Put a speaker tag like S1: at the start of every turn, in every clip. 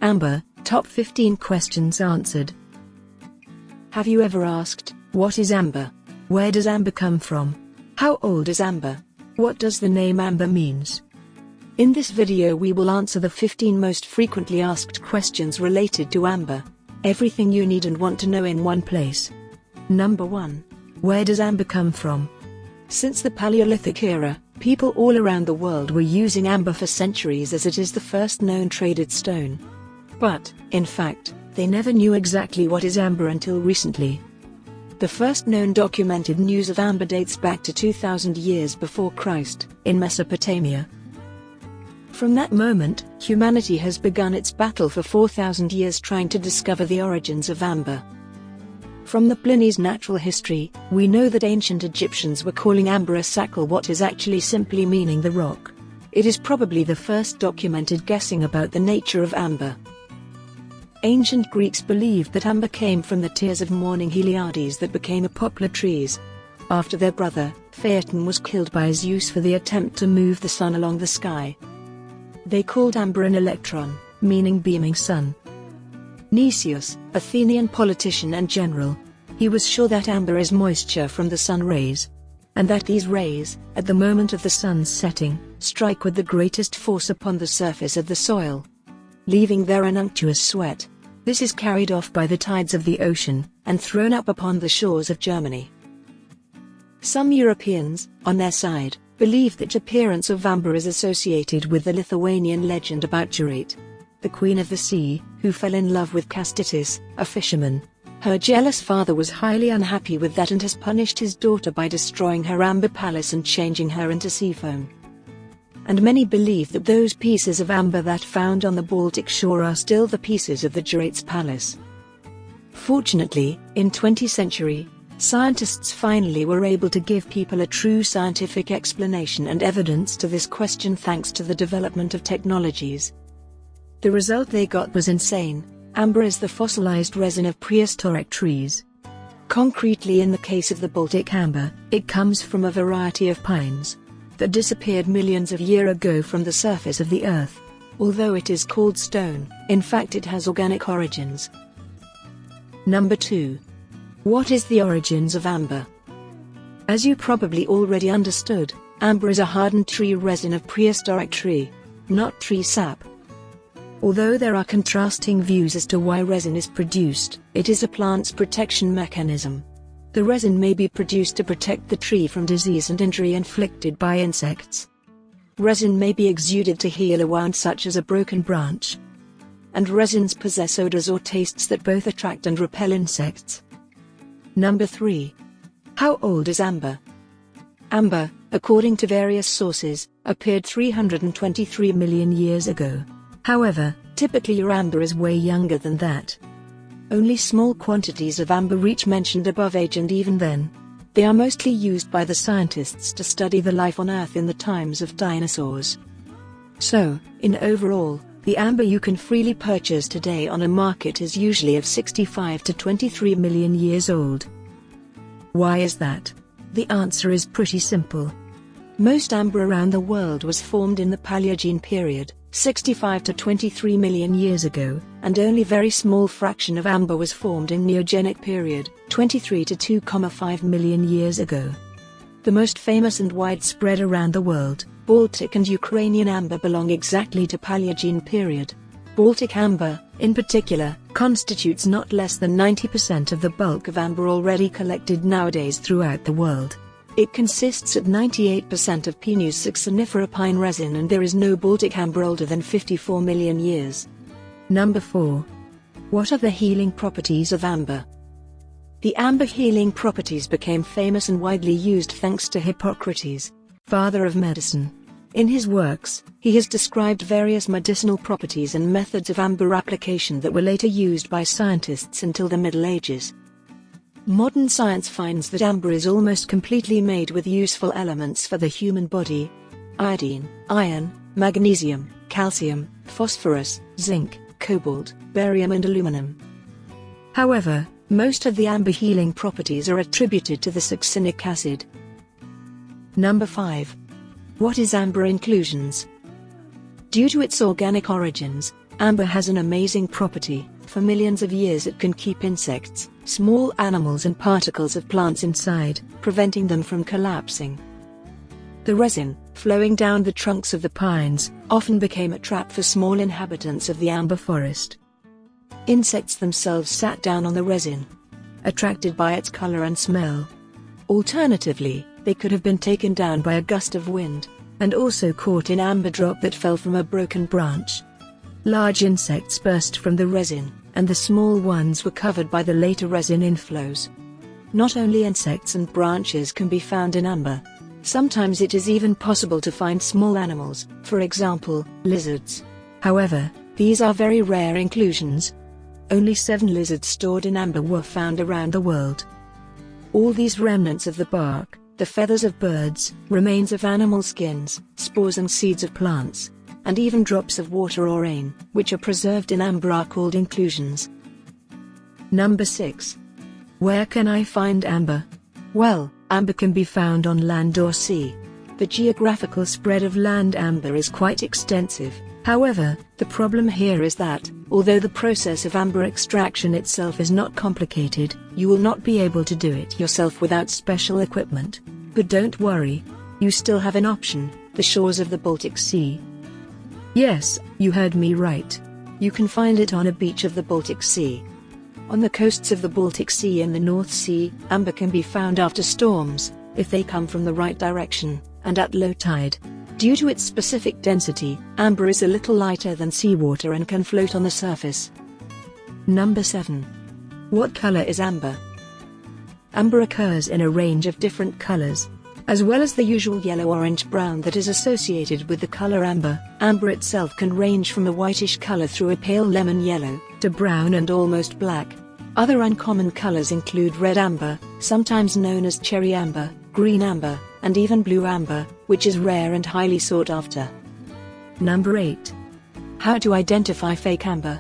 S1: Amber, top 15 questions answered. Have you ever asked, what is amber? Where does amber come from? How old is amber? What does the name amber means? In this video we will answer the 15 most frequently asked questions related to amber. Everything you need and want to know in one place. Number 1. Where does amber come from? Since the Paleolithic era, people all around the world were using amber for centuries as it is the first known traded stone. But, in fact, they never knew exactly what is amber until recently. The first known documented news of amber dates back to 2000 years before Christ, in Mesopotamia. From that moment, humanity has begun its battle for 4,000 years trying to discover the origins of amber. From the Pliny's natural history, we know that ancient Egyptians were calling amber a sakal, what is actually simply meaning the rock. It is probably the first documented guessing about the nature of amber. Ancient Greeks believed that amber came from the tears of mourning Heliades that became poplar trees. After their brother, Phaeton, was killed by Zeus for the attempt to move the sun along the sky. They called amber an electron, meaning beaming sun. Nicias, Athenian politician and general. He was sure that amber is moisture from the sun rays, and that these rays, at the moment of the sun's setting, strike with the greatest force upon the surface of the soil, leaving there an unctuous sweat. This is carried off by the tides of the ocean, and thrown up upon the shores of Germany. Some Europeans, on their side, believe that appearance of amber is associated with the Lithuanian legend about Jurate, the queen of the sea, who fell in love with Kastytis, a fisherman. Her jealous father was highly unhappy with that and has punished his daughter by destroying her amber palace and changing her into sea foam. And many believe that those pieces of amber that found on the Baltic shore are still the pieces of the Jurate's palace. Fortunately, in 20th century, scientists finally were able to give people a true scientific explanation and evidence to this question thanks to the development of technologies. The result they got was insane. Amber is the fossilized resin of prehistoric trees. Concretely, in the case of the Baltic amber, it comes from a variety of pines that disappeared millions of years ago from the surface of the earth. Although it is called stone, in fact it has organic origins. Number 2. What is the origins of amber? As you probably already understood, amber is a hardened tree resin of prehistoric tree, not tree sap. Although there are contrasting views as to why resin is produced, it is a plant's protection mechanism. The resin may be produced to protect the tree from disease and injury inflicted by insects. Resin may be exuded to heal a wound such as a broken branch. And resins possess odors or tastes that both attract and repel insects. Number 3. How old is amber? Amber, according to various sources, appeared 323 million years ago. However, typically your amber is way younger than that. Only small quantities of amber reach mentioned above age, and even then, they are mostly used by the scientists to study the life on Earth in the times of dinosaurs. So, in overall, the amber you can freely purchase today on a market is usually of 65 to 23 million years old. Why is that? The answer is pretty simple. Most amber around the world was formed in the Paleogene period, 65 to 23 million years ago, and only very small fraction of amber was formed in Neogenic period, 23 to 2,5 million years ago. The most famous and widespread around the world, Baltic and Ukrainian amber, belong exactly to Paleogene period. Baltic amber, in particular, constitutes not less than 90% of the bulk of amber already collected nowadays throughout the world. It consists at 98% of Pinus saxonifera pine resin, and there is no Baltic amber older than 54 million years. Number 4. What are the healing properties of amber? The amber healing properties became famous and widely used thanks to Hippocrates, father of medicine. In his works, he has described various medicinal properties and methods of amber application that were later used by scientists until the Middle Ages. Modern science finds that amber is almost completely made with useful elements for the human body: iodine, iron, magnesium, calcium, phosphorus, zinc, cobalt, barium and aluminum. However, most of the amber healing properties are attributed to the succinic acid. Number 5. What is amber inclusions? Due to its organic origins, Amber has an amazing property. For millions of years it can keep insects, small animals and particles of plants inside, preventing them from collapsing. The resin, flowing down the trunks of the pines, often became a trap for small inhabitants of the amber forest. Insects themselves sat down on the resin, attracted by its color and smell. Alternatively, they could have been taken down by a gust of wind, and also caught in amber drop that fell from a broken branch. Large insects burst from the resin, and the small ones were covered by the later resin inflows. Not only insects and branches can be found in amber. Sometimes it is even possible to find small animals, for example, lizards. However, these are very rare inclusions. Only 7 lizards stored in amber were found around the world. All these remnants of the bark, the feathers of birds, remains of animal skins, spores and seeds of plants, and even drops of water or rain, which are preserved in amber, are called inclusions. Number 6. Where can I find amber? Well, amber can be found on land or sea. The geographical spread of land amber is quite extensive. However, the problem here is that, although the process of amber extraction itself is not complicated, you will not be able to do it yourself without special equipment. But don't worry. You still have an option: the shores of the Baltic Sea. Yes, you heard me right. You can find it on a beach of the Baltic Sea. On the coasts of the Baltic Sea and the North Sea, amber can be found after storms, if they come from the right direction, and at low tide. Due to its specific density, amber is a little lighter than seawater and can float on the surface. Number 7. What color is amber? Amber occurs in a range of different colors. As well as the usual yellow, orange, brown that is associated with the color amber, amber itself can range from a whitish color through a pale lemon yellow, to brown and almost black. Other uncommon colors include red amber, sometimes known as cherry amber, green amber, and even blue amber, which is rare and highly sought after. Number 8. How to identify fake amber?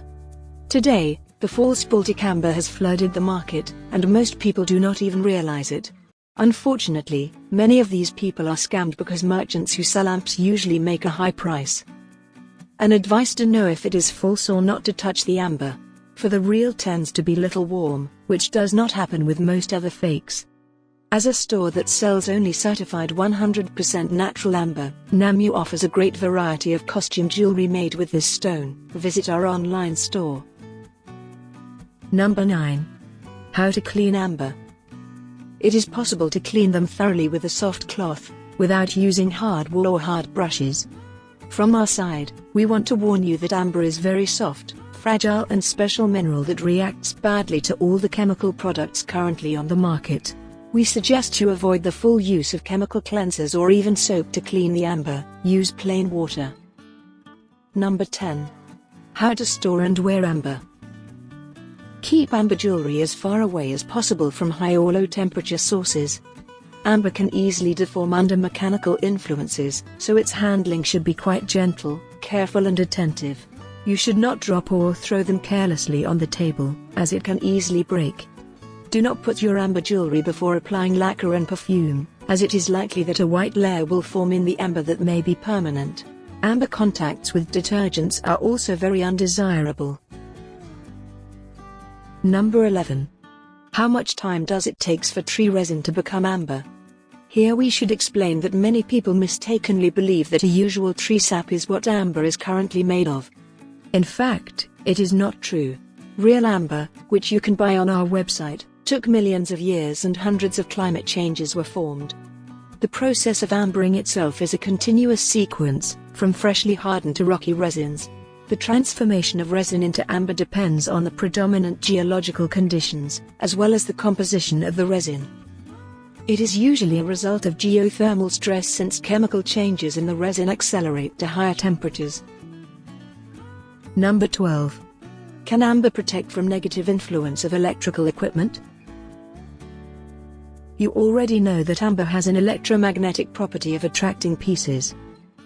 S1: Today, the false Baltic amber has flooded the market, and most people do not even realize it. Unfortunately, many of these people are scammed because merchants who sell amps usually make a high price. An advice to know if it is false or not: to touch the amber. For the real tends to be little warm, which does not happen with most other fakes. As a store that sells only certified 100% natural amber, Nammu offers a great variety of costume jewelry made with this stone. Visit our online store. Number 9. How to clean amber. It is possible to clean them thoroughly with a soft cloth, without using hard wool or hard brushes. From our side, we want to warn you that amber is very soft, fragile and special mineral that reacts badly to all the chemical products currently on the market. We suggest you avoid the full use of chemical cleansers or even soap to clean the amber. Use plain water. Number 10. How to store and wear amber. Keep amber jewelry as far away as possible from high or low temperature sources. Amber can easily deform under mechanical influences, so its handling should be quite gentle, careful and attentive. You should not drop or throw them carelessly on the table, as it can easily break. Do not put your amber jewelry before applying lacquer and perfume, as it is likely that a white layer will form in the amber that may be permanent. Amber contacts with detergents are also very undesirable. Number 11. How much time does it take for tree resin to become amber? Here we should explain that many people mistakenly believe that a usual tree sap is what amber is currently made of. In fact, it is not true. Real amber, which you can buy on our website, took millions of years and hundreds of climate changes were formed. The process of ambering itself is a continuous sequence, from freshly hardened to rocky resins. The transformation of resin into amber depends on the predominant geological conditions, as well as the composition of the resin. It is usually a result of geothermal stress, since chemical changes in the resin accelerate to higher temperatures. Number 12. Can amber protect from negative influence of electrical equipment? You already know that amber has an electromagnetic property of attracting pieces.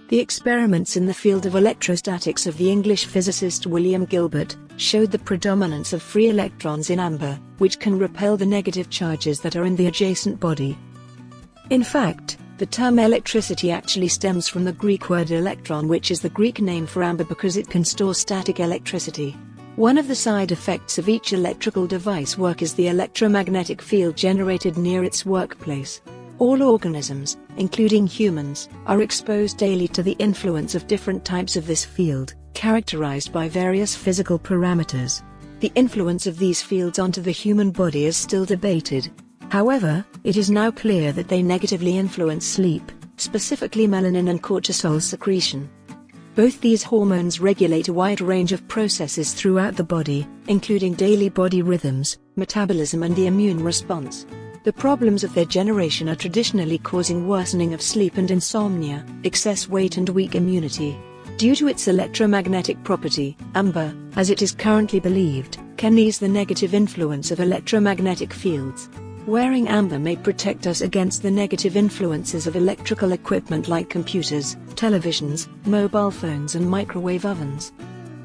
S1: The experiments in the field of electrostatics of the English physicist William Gilbert showed the predominance of free electrons in amber, which can repel the negative charges that are in the adjacent body. In fact, The term electricity actually stems from the Greek word electron, which is the Greek name for amber because it can store static electricity. One of the side effects of each electrical device work is the electromagnetic field generated near its workplace. All organisms, including humans, are exposed daily to the influence of different types of this field, characterized by various physical parameters. The influence of these fields onto the human body is still debated. However, it is now clear that they negatively influence sleep, specifically melanin and cortisol secretion. Both these hormones regulate a wide range of processes throughout the body, including daily body rhythms, metabolism and the immune response. The problems of their generation are traditionally causing worsening of sleep and insomnia, excess weight and weak immunity. Due to its electromagnetic property, amber, as it is currently believed, can ease the negative influence of electromagnetic fields. Wearing amber may protect us against the negative influences of electrical equipment like computers, televisions, mobile phones and microwave ovens.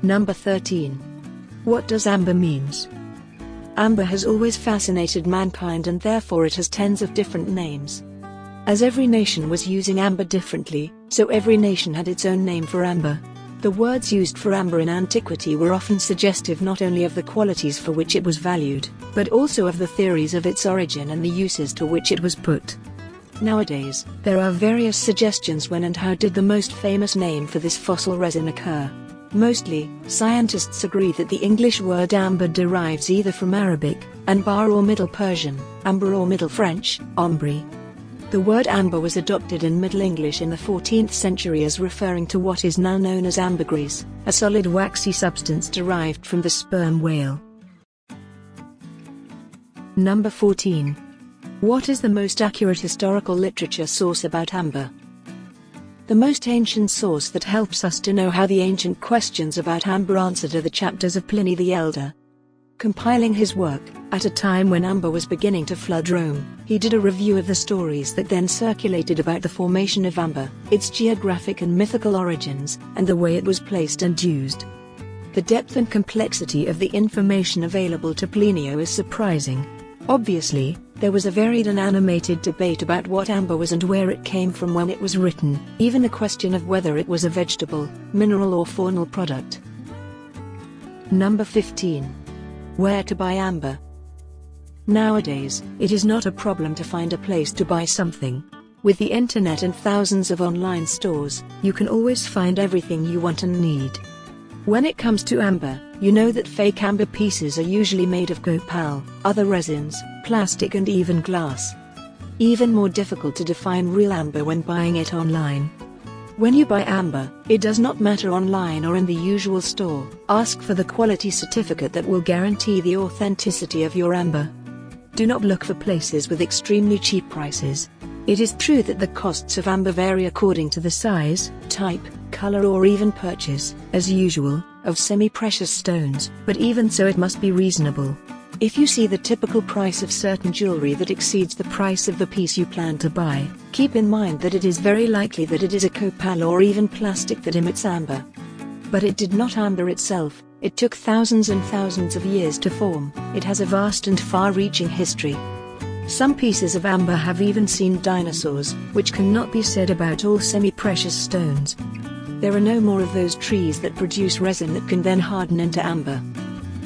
S1: Number 13. What does amber means? Amber has always fascinated mankind and therefore it has tens of different names. As every nation was using amber differently, so every nation had its own name for amber. The words used for amber in antiquity were often suggestive not only of the qualities for which it was valued, but also of the theories of its origin and the uses to which it was put. Nowadays, there are various suggestions when and how did the most famous name for this fossil resin occur. Mostly, scientists agree that the English word amber derives either from Arabic, anbar or Middle Persian, amber or Middle French, ambre. The word amber was adopted in Middle English in the 14th century as referring to what is now known as ambergris, a solid waxy substance derived from the sperm whale. Number 14. What is the most accurate historical literature source about amber? The most ancient source that helps us to know how the ancient questions about amber answered are the chapters of Pliny the Elder. Compiling his work, at a time when amber was beginning to flood Rome, he did a review of the stories that then circulated about the formation of amber, its geographic and mythical origins, and the way it was placed and used. The depth and complexity of the information available to Plinio is surprising. Obviously, there was a varied and animated debate about what amber was and where it came from when it was written, even a question of whether it was a vegetable, mineral or faunal product. Number 15. Where to buy amber? Nowadays, it is not a problem to find a place to buy something. With the internet and thousands of online stores, you can always find everything you want and need. When it comes to amber, you know that fake amber pieces are usually made of copal, other resins, plastic and even glass. Even more difficult to define real amber when buying it online. When you buy amber, it does not matter online or in the usual store, ask for the quality certificate that will guarantee the authenticity of your amber. Do not look for places with extremely cheap prices. It is true that the costs of amber vary according to the size, type, color or even purchase, as usual, of semi-precious stones, but even so it must be reasonable. If you see the typical price of certain jewelry that exceeds the price of the piece you plan to buy, keep in mind that it is very likely that it is a copal or even plastic that emits amber. But it did not amber itself, it took thousands and thousands of years to form, it has a vast and far-reaching history. Some pieces of amber have even seen dinosaurs, which cannot be said about all semi-precious stones. There are no more of those trees that produce resin that can then harden into amber.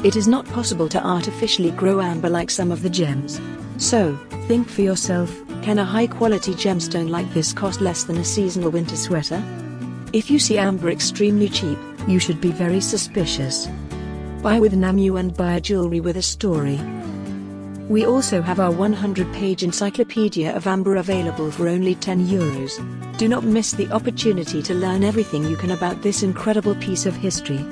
S1: It is not possible to artificially grow amber like some of the gems. So, think for yourself, can a high-quality gemstone like this cost less than a seasonal winter sweater? If you see amber extremely cheap, you should be very suspicious. Buy with Nammu and buy jewelry with a story. We also have our 100-page encyclopedia of amber available for only €10. Do not miss the opportunity to learn everything you can about this incredible piece of history.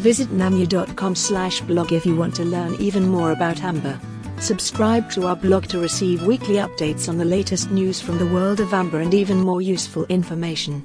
S1: Visit nammu.com/blog if you want to learn even more about amber. Subscribe to our blog to receive weekly updates on the latest news from the world of amber and even more useful information.